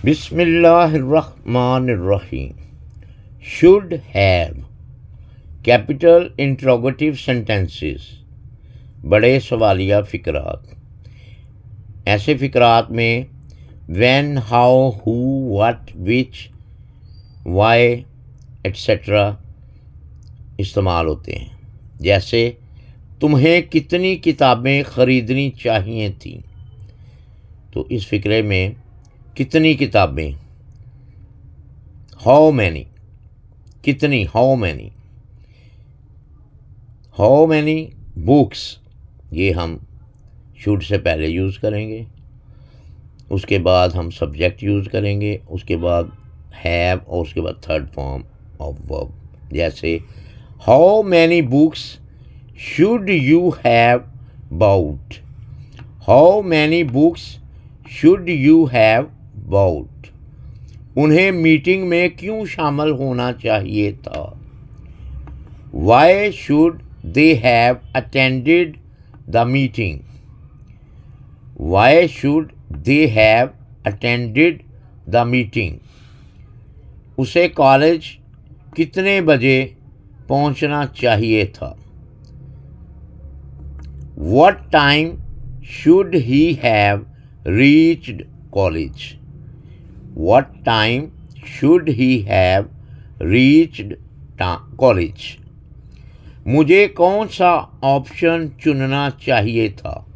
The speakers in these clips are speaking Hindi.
बिस्मिल्लाहिर्रहमानिर्रहीम। Should have capital interrogative sentences, बड़े सवालिया फ़िक्रात। ऐसे फ़िक्रात में when, how, who, what, which, why etcetera इस्तेमाल होते हैं। जैसे तुम्हें कितनी किताबें ख़रीदनी चाहिए थीं, तो इस फ़िक्रे में कितनी किताबें, हाउ मैनी, कितनी, हाउ मैनी बुक्स, ये हम शुड से पहले यूज़ करेंगे। उसके बाद हम सब्जेक्ट यूज़ करेंगे, उसके बाद हैव और उसके बाद थर्ड फॉर्म ऑफ वर्ब। जैसे how many books should you have bought, how many books should you have bought. उन्हें मीटिंग में क्यों शामिल होना चाहिए था, why should they have attended the meeting, why should they have attended the meeting. उसे कॉलेज कितने बजे पहुंचना चाहिए था, what time should he have reached college, what time should he have reached college. मुझे कौन सा ऑप्शन चुनना चाहिए था,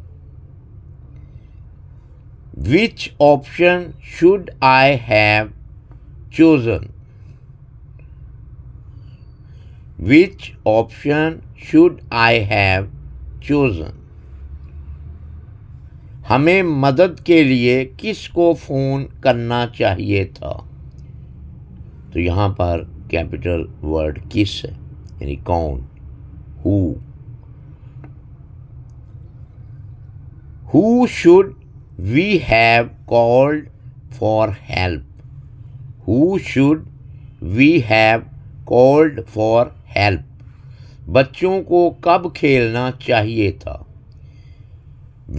which option should I have chosen, which option should I have chosen. हमें मदद के लिए किसको फ़ोन करना चाहिए था, तो यहाँ पर कैपिटल वर्ड किस है, यानी कौन, who should we have called for help, who should we have called for help. बच्चों को कब खेलना चाहिए था,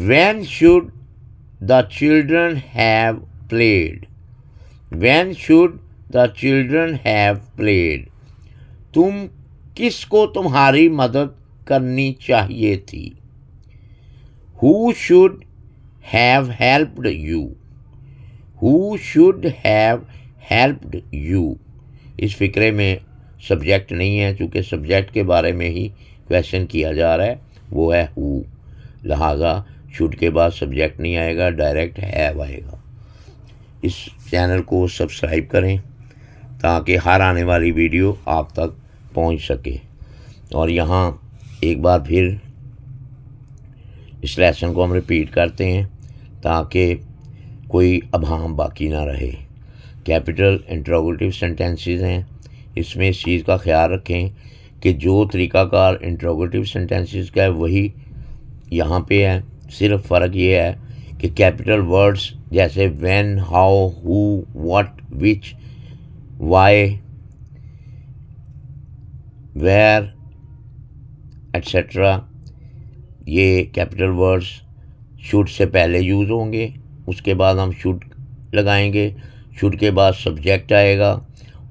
when should the children have played, when should the children have played। तुम किसको तुम्हारी मदद करनी चाहिए थी, who should have helped you, who should have helped you। इस फिक्रे में सब्जेक्ट नहीं है, चूँकि सब्जेक्ट के बारे में ही क्वेश्चन किया जा रहा है, वो है हु, लिहाजा शुड के बाद सब्जेक्ट नहीं आएगा, डायरेक्ट हैव आएगा। इस चैनल को सब्सक्राइब करें ताकि हर आने वाली वीडियो आप तक पहुंच सके। और यहाँ एक बार फिर इस लेसन को हम रिपीट करते हैं ताकि कोई अभाम बाकी ना रहे। कैपिटल इंट्रोगेटिव सेंटेंसेस हैं, इसमें इस चीज़ का ख्याल रखें कि जो तरीक़ाकार इंट्रोगेटिव सेंटेंसेस का है वही यहाँ पे है। सिर्फ फ़र्क ये है कि कैपिटल वर्ड्स जैसे when, how, who, what, which, why, where etcetera, ये कैपिटल वर्ड्स शुड से पहले यूज़ होंगे। उसके बाद हम शुड लगाएंगे, शुड के बाद सब्जेक्ट आएगा,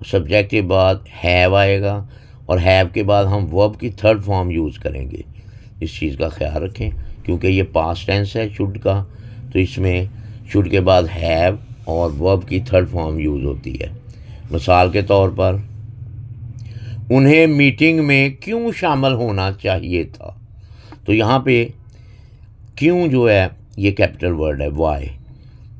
सब्जेक्ट के बाद हैव आएगा, और हैव के बाद हम वर्ब की थर्ड फॉर्म यूज़ करेंगे। इस चीज़ का ख्याल रखें क्योंकि ये पास्ट टेंस है शुड का, तो इसमें शुड के बाद हैव और वर्ब की थर्ड फॉर्म यूज़ होती है। मिसाल के तौर पर उन्हें मीटिंग में क्यों शामिल होना चाहिए था, तो यहाँ पे क्यों जो है ये कैपिटल वर्ड है वाई,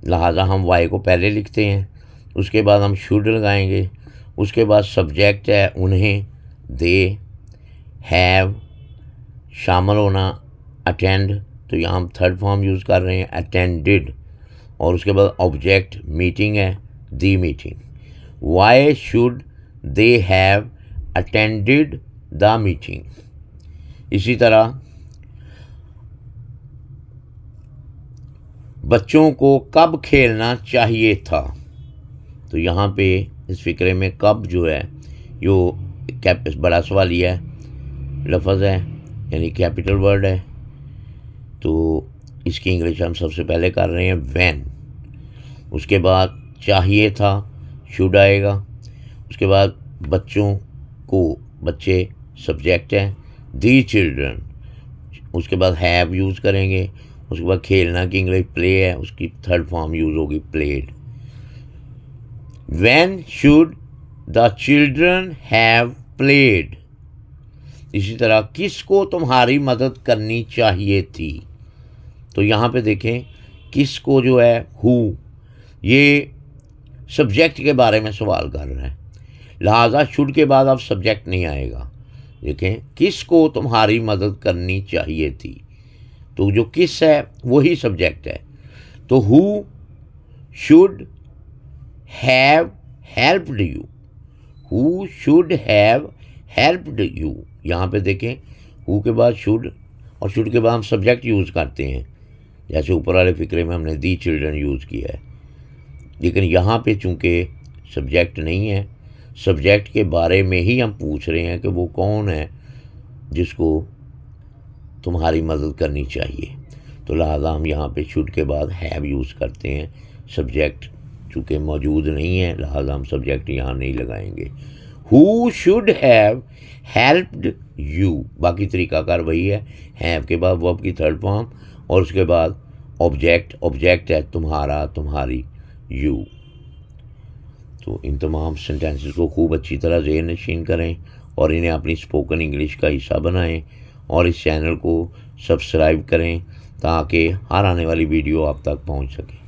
लिहाजा हम वाई को पहले लिखते हैं, उसके बाद हम शुड लगाएंगे, उसके बाद सब्जेक्ट है उन्हें, दे, हैव, शामिल होना अटेंड, तो यहाँ हम थर्ड फॉर्म यूज़ कर रहे हैं अटेंडेड, और उसके बाद ऑब्जेक्ट मीटिंग है, the meeting. Why should they have attended the meeting. इसी तरह बच्चों को कब खेलना चाहिए था, तो यहाँ पे इस फिक्रे में कब जो है यो बड़ा सवाल ये है, लफ्ज़ है यानी कैपिटल वर्ड है, तो इसकी इंग्लिश हम सबसे पहले कर रहे हैं व्हेन। उसके बाद चाहिए था, शुड आएगा। उसके बाद बच्चों को, बच्चे सब्जेक्ट हैं, दी चिल्ड्रन। उसके बाद हैव यूज़ करेंगे। उसके बाद खेलना की इंग्लिश प्ले है, उसकी थर्ड फॉर्म यूज़ होगी played. When should the children have played. इसी तरह किसको तुम्हारी मदद करनी चाहिए थी। तो यहाँ पे देखें किसको जो है हु, ये सब्जेक्ट के बारे में सवाल कर रहा है, लिहाजा शुड के बाद अब सब्जेक्ट नहीं आएगा। देखें किसको तुम्हारी मदद करनी चाहिए थी, तो जो किस है वही सब्जेक्ट है। तो who should have helped you, who should have helped you. यहाँ पे देखें हु के बाद शुड, और शुड के बाद हम सब्जेक्ट यूज़ करते हैं, जैसे ऊपर वाले फिक्रे में हमने दी चिल्ड्रन यूज़ किया है। लेकिन यहाँ पे चूँकि सब्जेक्ट नहीं है, सब्जेक्ट के बारे में ही हम पूछ रहे हैं कि वो कौन है जिसको तुम्हारी मदद करनी चाहिए, तो लिहाजा हम यहाँ पे शुड के बाद हैव यूज़ करते हैं। सब्जेक्ट चूँकि मौजूद नहीं है, लिहाजा हम सब्जेक्ट यहाँ नहीं लगाएंगे। Who should have helped you, बाकी तरीकाकार वही है। हैव के बाद वर्ब की थर्ड फॉर्म, और उसके बाद ऑब्जेक्ट, ऑब्जेक्ट है तुम्हारा, तुम्हारी, यू। तो इन तमाम सेंटेंसेस को खूब अच्छी तरह ज़हन नशीन करें और इन्हें अपनी स्पोकन इंग्लिश का हिस्सा बनाएं, और इस चैनल को सब्सक्राइब करें ताकि हर आने वाली वीडियो आप तक पहुंच सके।